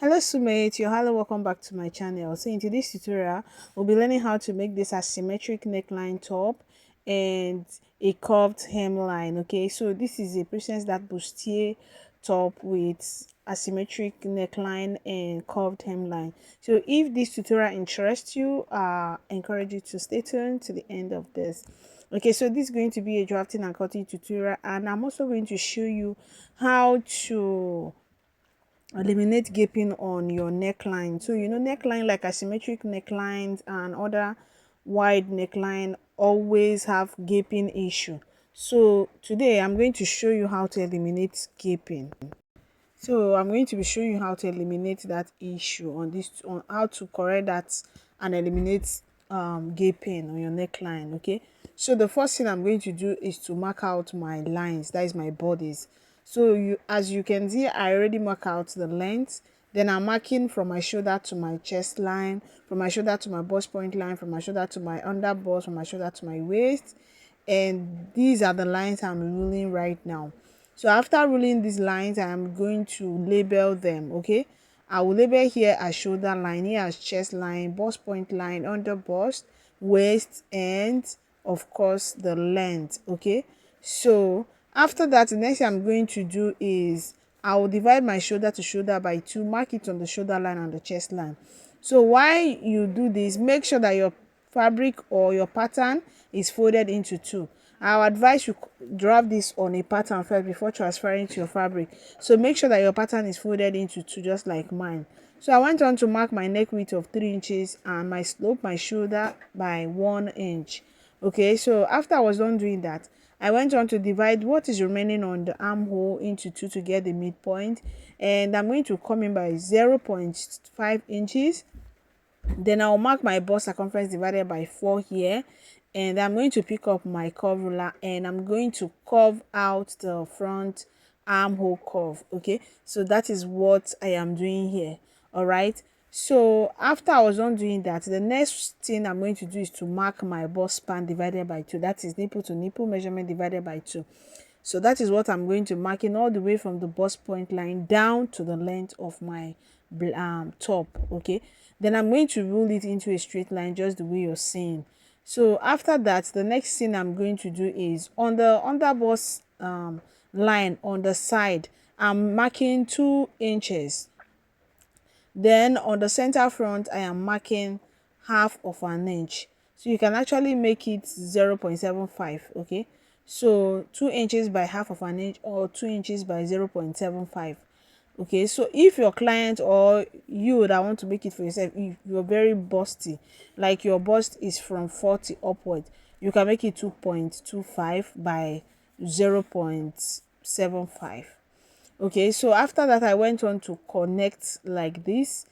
Hello Sumate, hello, welcome back to my channel. So in today's tutorial, we'll be learning how to make this asymmetric neckline top and a curved hemline. Okay, so this is a princess that bustier top with asymmetric neckline and curved hemline. So if this tutorial interests you, I encourage you to stay tuned to the end of this. Okay, so this is going to be a drafting and cutting tutorial, and I'm also going to show you how to eliminate gaping on your neckline. So neckline like asymmetric necklines and other wide neckline always have gaping issue. So today I'm going to show you how to eliminate gaping. So I'm going to be showing you how to eliminate that issue on how to correct that and eliminate gaping on your neckline. Okay, so the first thing I'm going to do is to mark out my lines, that is my bodies. So as you can see, I already mark out the length. Then I'm marking from my shoulder to my chest line, from my shoulder to my bust point line, from my shoulder to my under bust, from my shoulder to my waist. And these are the lines I'm ruling right now. So after ruling these lines, I am going to label them. Okay, I will label here as shoulder line, here as chest line, bust point line, under bust, waist, and of course the length. Okay, so after that, the next thing I'm going to do is I will divide my shoulder to shoulder by 2, mark it on the shoulder line and the chest line. So while you do this, make sure that your fabric or your pattern is folded into 2. I would advise you draft this on a pattern first before transferring to your fabric. So make sure that your pattern is folded into 2, just like mine. So I went on to mark my neck width of 3 inches and my slope, my shoulder by 1 inch. Okay, so after I was done doing that, I went on to divide what is remaining on the armhole into 2 to get the midpoint, and I'm going to come in by 0.5 inches. Then I'll mark my bust circumference divided by 4 here, and I'm going to pick up my curve ruler and I'm going to curve out the front armhole curve. Okay, so that is what I am doing here. All right, so after I was done doing that, the next thing I'm going to do is to mark my bust span divided by 2, that is nipple to nipple measurement divided by 2. So that is what I'm going to mark in all the way from the bust point line down to the length of my top. Okay, then I'm going to rule it into a straight line just the way you're seeing. So after that, the next thing I'm going to do is on the under bust line on the side, I'm marking 2 inches. Then on the center front, I am marking half of an inch. So you can actually make it 0.75. Okay, so 2 inches by half of an inch or 2 inches by 0.75. Okay, so if your client or you that want to make it for yourself, if you're very busty, like your bust is from 40 upward, you can make it 2.25 by 0.75. Okay, so after that I went on to connect like this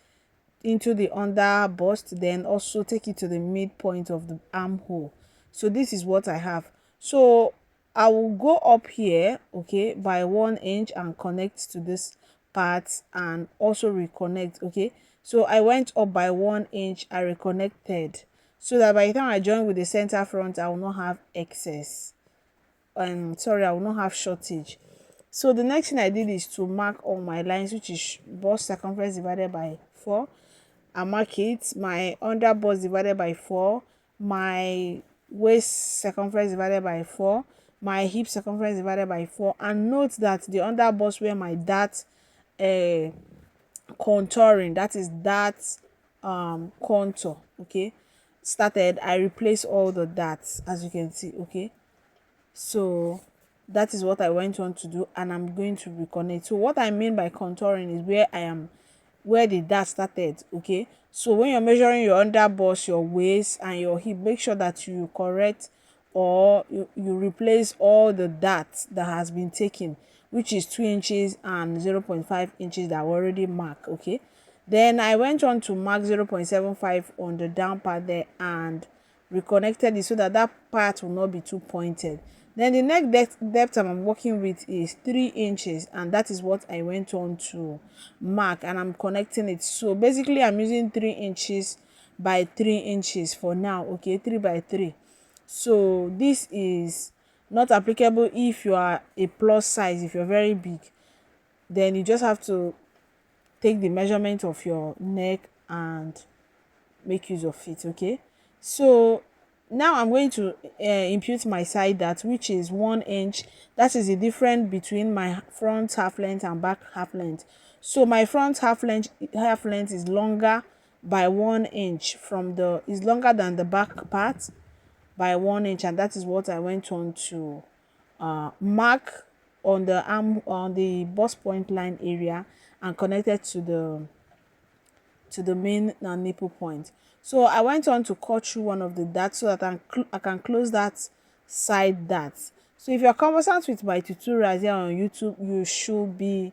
into the under bust, then also take it to the midpoint of the armhole. So this is what I have. So I will go up here, okay, by 1 inch and connect to this part and also reconnect. Okay, so I went up by 1 inch, I reconnected, so that by the time I join with the center front, I will not have excess, sorry, I will not have shortage. So the next thing I did is to mark all my lines, which is bust circumference divided by 4. I mark it, my under bust divided by 4, my waist circumference divided by 4, my hip circumference divided by 4, and note that the under bust where my dart contouring, that is that contour, okay, started, I replace all the darts, as you can see. Okay, so that is what I went on to do, and I'm going to reconnect. So what I mean by contouring is where the dart started. Okay, so when you're measuring your under bust, your waist and your hip, make sure that you correct or you replace all the darts that has been taken, which is 2 inches and 0.5 inches that were already marked. Okay, then I went on to mark 0.75 on the down part there and reconnected it so that that part will not be too pointed. Then the neck depth I'm working with is 3 inches, and that is what I went on to mark, and I'm connecting it. So basically I'm using 3 inches by 3 inches for now. Okay, 3 by 3. So this is not applicable if you are a plus size. If you're very big, then you just have to take the measurement of your neck and make use of it. Okay, so now I'm going to impute my side dart, which is 1 inch. That is the difference between my front half length and back half length. So my front half length is longer by 1 inch from the is longer than the back part by 1 inch, and that is what I went on to mark on the arm on the bust point line area and connected to the main nipple point. So I went on to cut through one of the darts so that I can close that side dart. So if you're conversant with my tutorials here on YouTube, you should be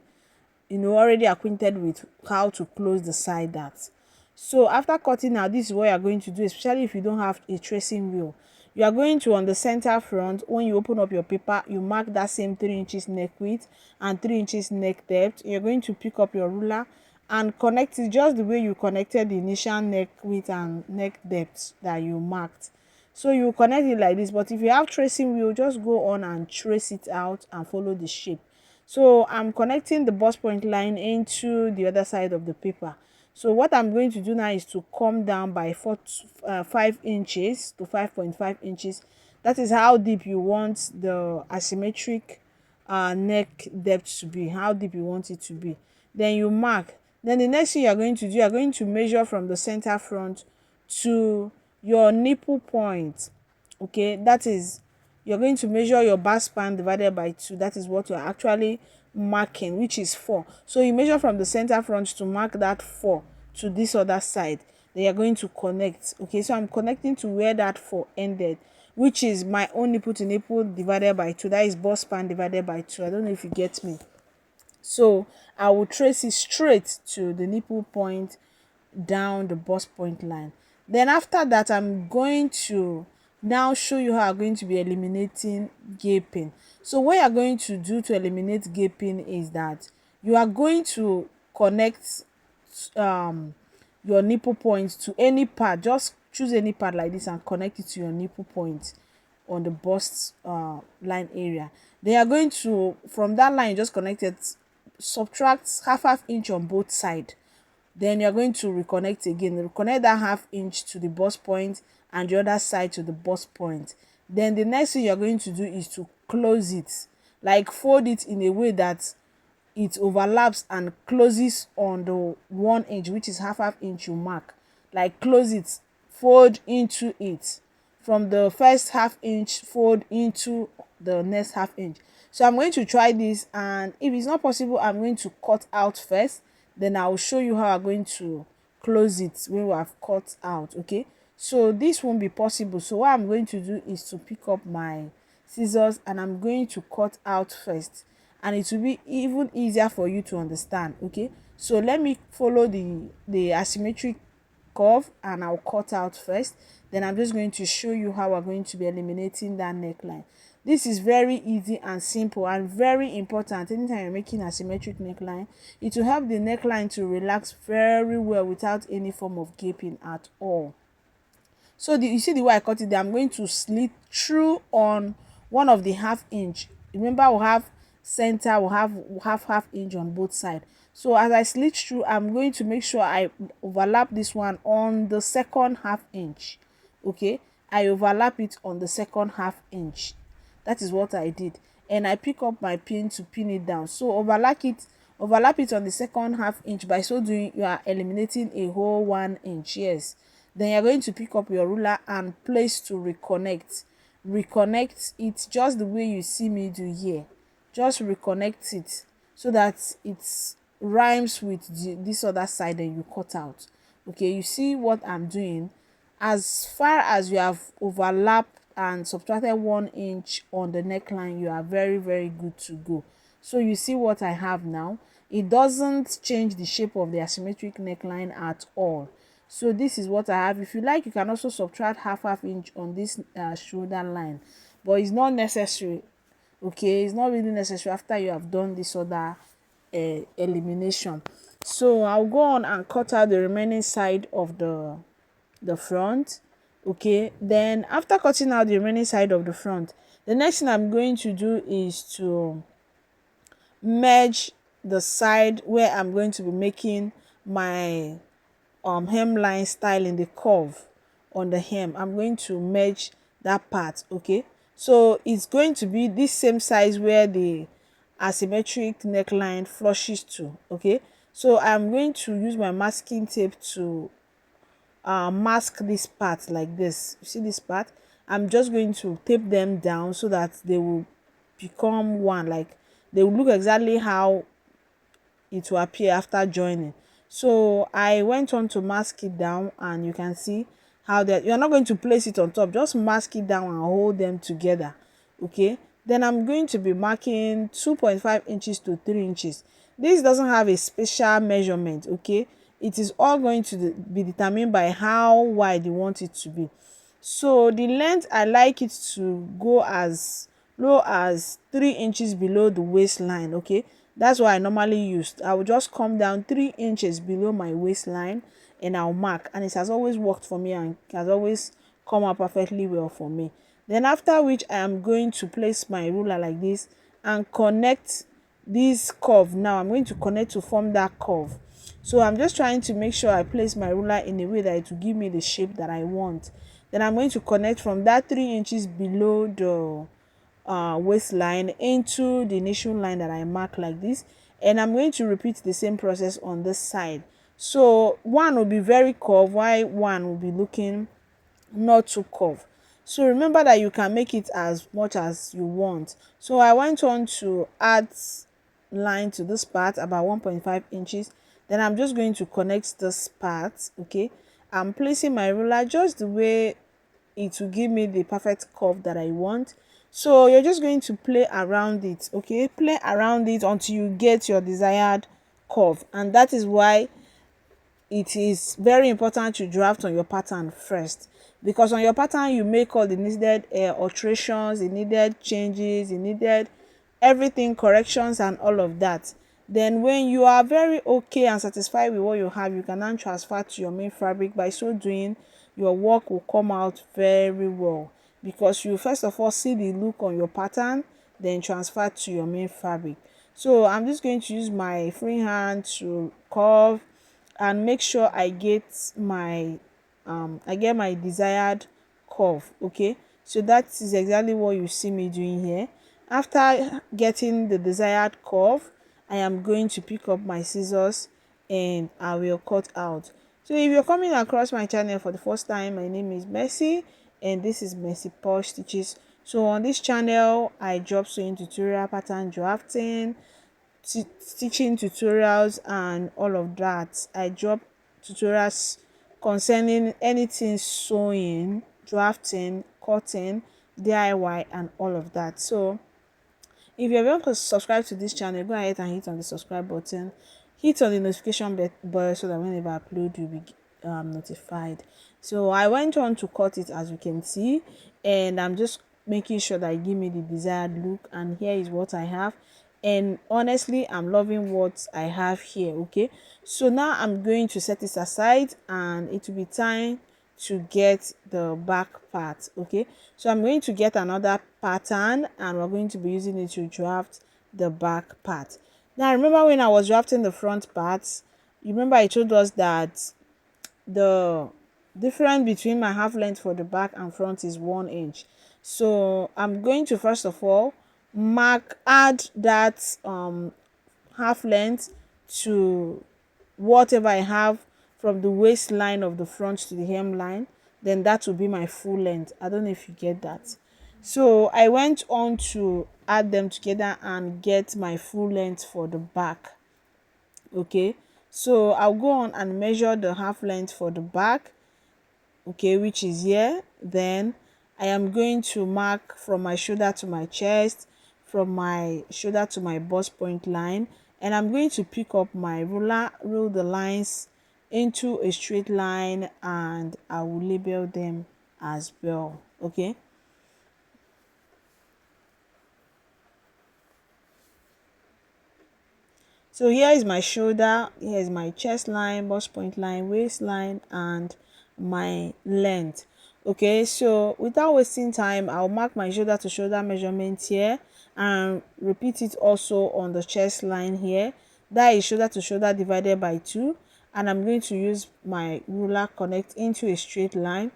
already acquainted with how to close the side dart. So after cutting out, this is what you're going to do, especially if you don't have a tracing wheel. You are going to, on the center front, when you open up your paper, you mark that same 3 inches neck width and 3 inches neck depth. You're going to pick up your ruler and connect it just the way you connected the initial neck width and neck depth that you marked. So you connect it like this, but if you have tracing wheel, just go on and trace it out and follow the shape. So I'm connecting the bust point line into the other side of the paper. So what I'm going to do now is to come down by 5 inches to 5.5 inches. That is how deep you want the asymmetric neck depth to be, how deep you want it to be. Then you mark. Then the next thing you are going to do, you are going to measure from the center front to your nipple point. Okay, that is, you're going to measure your back span divided by 2. That is what you're actually marking, which is 4. So you measure from the center front to mark that 4 to this other side. Then you're going to connect. Okay, so I'm connecting to where that 4 ended, which is my own nipple to nipple divided by 2. That is bust span divided by 2. I don't know if you get me. So I will trace it straight to the nipple point down the bust point line. Then after that, I'm going to now show you how I'm going to be eliminating gaping. So what you're going to do to eliminate gaping is that you are going to connect your nipple point to any part. Just choose any part like this and connect it to your nipple point on the bust line area. Then you're going to, from that line you just connected, subtract half inch on both sides. Then you're going to reconnect again, reconnect that half inch to the bust point and the other side to the bust point. Then the next thing you're going to do is to close it, like fold it in a way that it overlaps and closes on the 1 inch, which is half inch you mark. Like close it, fold into it from the first half inch, fold into the next half inch. So I'm going to try this, and if it's not possible, I'm going to cut out first. Then I will show you how I'm going to close it when we have cut out. Okay, so this won't be possible. So what I'm going to do is to pick up my scissors and I'm going to cut out first, and it will be even easier for you to understand. Okay, so let me follow the asymmetric curve and I'll cut out first. Then I'm just going to show you how we're going to be eliminating that neckline. This is very easy and simple and very important. Anytime you're making a symmetric neckline, it will help the neckline to relax very well without any form of gaping at all. So you see the way I cut it there, I'm going to slit through on one of the half inch. Remember, we'll have center, we'll have half inch on both sides. So as I slit through, I'm going to make sure I overlap this one on the second half inch. Okay, I overlap it on the second half inch. That is what I did, and I pick up my pin to pin it down. So overlap it on the second half inch. By so doing, you are eliminating a whole 1 inch. Yes, then you're going to pick up your ruler and place to reconnect it just the way you see me do here. Just reconnect it so that it rhymes with this other side and you cut out. Okay, you see what I'm doing? As far as you have overlapped and subtracted 1 inch on the neckline, you are very good to go. So you see what I have now. It doesn't change the shape of the asymmetric neckline at all. So this is what I have. If you like, you can also subtract half inch on this shoulder line, but it's not necessary. Okay, it's not really necessary after you have done this other elimination. So I'll go on and cut out the remaining side of the front. Okay, then after cutting out the remaining side of the front, the next thing I'm going to do is to merge the side where I'm going to be making my hemline style in the curve on the hem. I'm going to merge that part. Okay, so it's going to be this same size where the asymmetric neckline flushes to. Okay, so I'm going to use my masking tape to mask this part like this. You see this part? I'm just going to tape them down so that they will become one, like they will look exactly how it will appear after joining. So I went on to mask it down, and you can see how that you're not going to place it on top, just mask it down and hold them together. Okay, then I'm going to be marking 2.5 inches to 3 inches. This doesn't have a special measurement. Okay, it is all going to be determined by how wide you want it to be. So the length, I like it to go as low as 3 inches below the waistline. Okay, that's what I normally use. I will just come down 3 inches below my waistline and I'll mark, and it has always worked for me and has always come out perfectly well for me. Then after which, I am going to place my ruler like this and connect this curve. Now I'm going to connect to form that curve. So I'm just trying to make sure I place my ruler in a way that it will give me the shape that I want. Then I'm going to connect from that 3 inches below the waistline into the initial line that I mark like this, and I'm going to repeat the same process on this side. So one will be very curved while one will be looking not too curved. So remember that you can make it as much as you want. So I went on to add line to this part about 1.5 inches. Then I'm just going to connect this part. Okay, I'm placing my ruler just the way it will give me the perfect curve that I want. So you're just going to play around it. Okay, play around it until you get your desired curve, and that is why it is very important to draft on your pattern first, because on your pattern you make all the needed alterations, the needed changes, the needed everything, corrections and all of that. Then when you are very okay and satisfied with what you have, you can now transfer to your main fabric. By so doing, your work will come out very well, because you first of all see the look on your pattern, then transfer to your main fabric. So I'm just going to use my free hand to curve and make sure I get my desired curve. Okay, so that is exactly what you see me doing here. After getting the desired curve, I am going to pick up my scissors and I will cut out. So if you're coming across my channel for the first time, my name is Mercy and this is Mercy Posh Stitches. So on this channel I drop sewing tutorial, pattern drafting, stitching tutorials and all of that. I drop tutorials concerning anything sewing, drafting, cutting, DIY and all of that. So if you're going to subscribe to this channel, go ahead and hit on the subscribe button, hit on the notification bell so that whenever I upload you'll be notified. So I went on to cut it, as you can see, and I'm just making sure that it give me the desired look, and here is what I have. And honestly, I'm loving what I have here. Okay, so now I'm going to set this aside and it will be time to get the back part. Okay, so I'm going to get another pattern and we're going to be using it to draft the back part. Now remember, when I was drafting the front parts, you remember I told us that the difference between my half length for the back and front is 1 inch. So I'm going to first of all add that half length to whatever I have from the waistline of the front to the hemline. Then that will be my full length. I don't know if you get that. So I went on to add them together and get my full length for the back. Okay, so I'll go on and measure the half length for the back, okay, which is here. Then I am going to mark from my shoulder to my chest, from my shoulder to my bust point line, and I'm going to pick up my ruler, rule the lines into a straight line, and I will label them as well. Okay, so here is my shoulder, here is my chest line, bust point line, waistline, and my length. Okay, so without wasting time, I'll mark my shoulder to shoulder measurement here and repeat it also on the chest line here. that is shoulder to shoulder divided by 2, and I'm going to use my ruler connect into a straight line.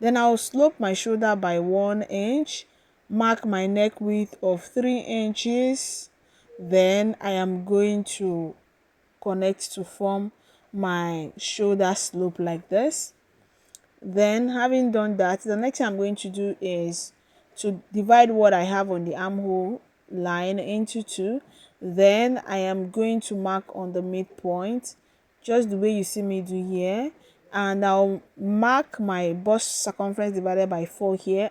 Then I'll slope my shoulder by 1 inch, mark my neck width of 3 inches. Then I am going to connect to form my shoulder slope like this. Then having done that, the next thing I'm going to do is to divide what I have on the armhole line into 2. Then I am going to mark on the midpoint just the way you see me do here, and I'll mark my bust circumference divided by 4 here,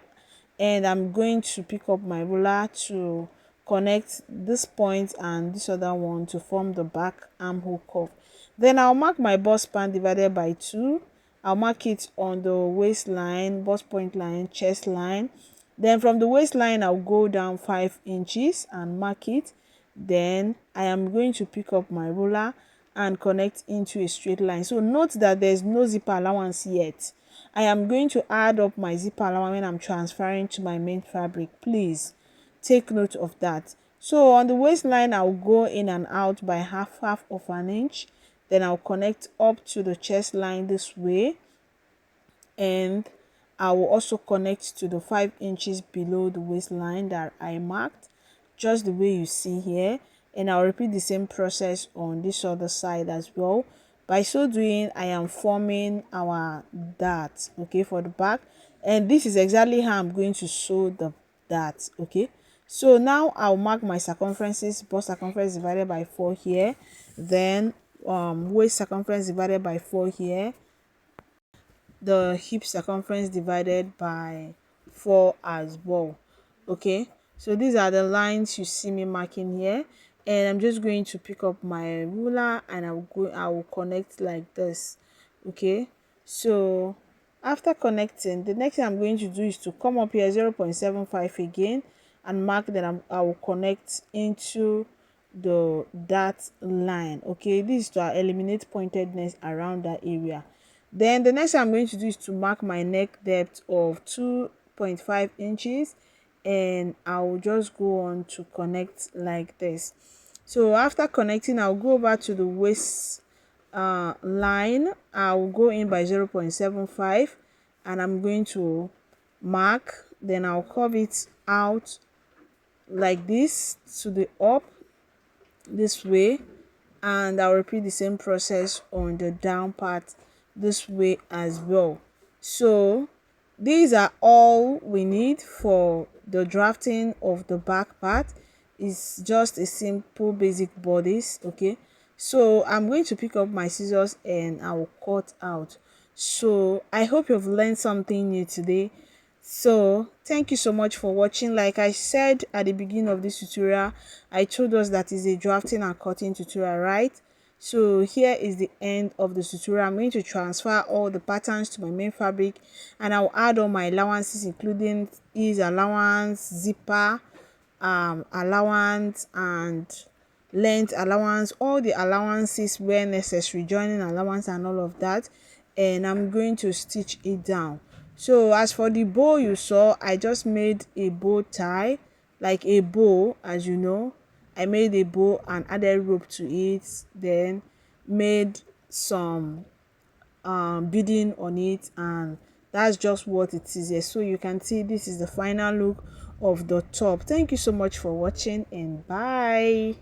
and I'm going to pick up my ruler to connect this point and this other one to form the back armhole curve. Then I'll mark my bust span divided by 2. I'll mark it on the waistline, bust point line, chest line. Then from the waistline, I'll go down 5 inches and mark it. Then I am going to pick up my ruler and connect into a straight line. So note that there's no zipper allowance yet. I am going to add up my zipper allowance when I'm transferring to my main fabric. Please take note of that. So on the waistline, I'll go in and out by half of an inch. Then I'll connect up to the chest line this way, and I will also connect to the 5 inches below the waistline that I marked, just the way you see here. And I'll repeat the same process on this other side as well. By so doing, I am forming our dart, okay, for the back, and this is exactly how I'm going to sew the dart, okay. So now I'll mark my circumferences, bust circumference divided by 4 here, then waist circumference divided by 4 here, the hip circumference divided by 4 as well. Okay, so these are the lines you see me marking here, and I'm just going to pick up my ruler and I will connect like this. Okay, so after connecting, the next thing I'm going to do is to come up here 0.75 again and mark that I will connect into the dart line. Okay, this is to eliminate pointedness around that area. Then the next thing I'm going to do is to mark my neck depth of 2.5 inches, and I'll just go on to connect like this. So after connecting, I'll go over to the waist line. I'll go in by 0.75 and I'm going to mark. Then I'll curve it out like this to the up this way, and I'll repeat the same process on the down part this way as well. So these are all we need for the drafting of the back part. It's just a simple basic bodice. Okay, so I'm going to pick up my scissors and I will cut out. So I hope you've learned something new today. So thank you so much for watching. Like I said at the beginning of this tutorial, I told us that is a drafting and cutting tutorial, right? So here is the end of the tutorial. I'm going to transfer all the patterns to my main fabric, and I'll add all my allowances, including ease allowance, zipper allowance, and length allowance, all the allowances where necessary, joining allowance and all of that. And I'm going to stitch it down. So as for the bow, you saw I just made a bow tie, like a bow, as you know. I made a bow and added rope to it, then made some beading on it, and that's just what it is here. So you can see this is the final look of the top. Thank you so much for watching, and bye.